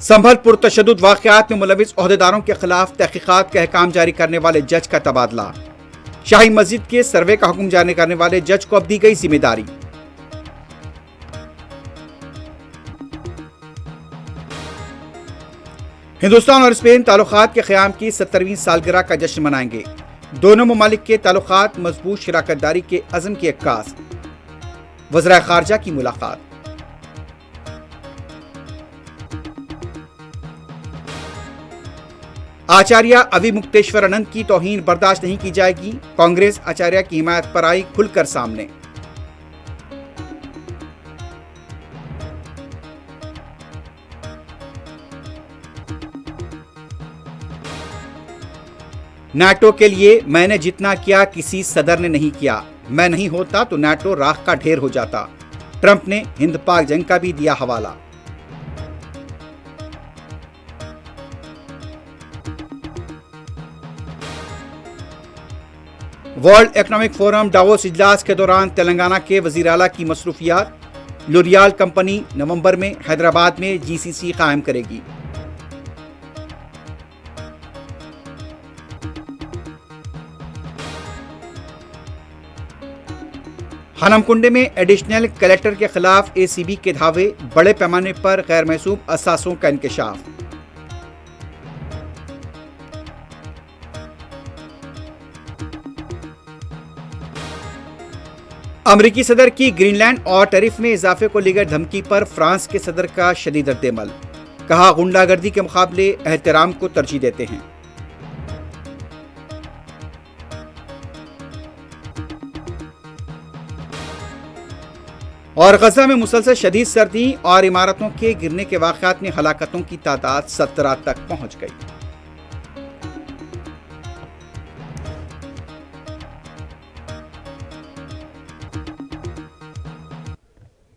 संभल पुरतशद्दुद वाक़यात में मुलविस ओहदेदारों के खिलाफ तहकीकात का अहकाम जारी करने वाले जज का तबादला। शाही मस्जिद के सर्वे का हुक्म जारी करने वाले जज को अब दी गई जिम्मेदारी। हिंदुस्तान और स्पेन ताल्लुकात के क़याम की 70वीं सालगिरह का जश्न मनाएंगे। दोनों ममालिक के ताल्लुकात मजबूत शराकतदारी के अज़्म की अक्कास। वज़ीर ख़ारजा की मुलाकात। आचार्य अविमुक्तेश्वरानंद की तौहीन बर्दाश्त नहीं की जाएगी। कांग्रेस आचार्य की हिमायत पर आई खुलकर सामने। नाटो के लिए मैंने जितना किया किसी सदर ने नहीं किया। मैं नहीं होता तो नाटो राख का ढेर हो जाता। ट्रंप ने हिंद पाक जंग का भी दिया हवाला। वर्ल्ड इकोनॉमिक फोरम डावोस इजलास के दौरान तेलंगाना के वजीर आला की मसरूफियात। लोरियाल कंपनी नवंबर में हैदराबाद में जीसीसी कायम करेगी। हनमकुंडे में एडिशनल कलेक्टर के खिलाफ एसीबी के धावे। बड़े पैमाने पर गैर महसूब असासों का इंकशाफ। अमरीकी सदर की ग्रीनलैंड और टैरिफ में इजाफे को लेकर धमकी पर फ्रांस के सदर का शदीद रद्द-ए-अमल। कहा, गुंडागर्दी के मुकाबले एहतराम को तरजीह देते हैं। और गजा में मुसलसल शदीद सर्दी और इमारतों के गिरने के वाक़यात में हलाकतों की तादाद 17 तक पहुंच गई।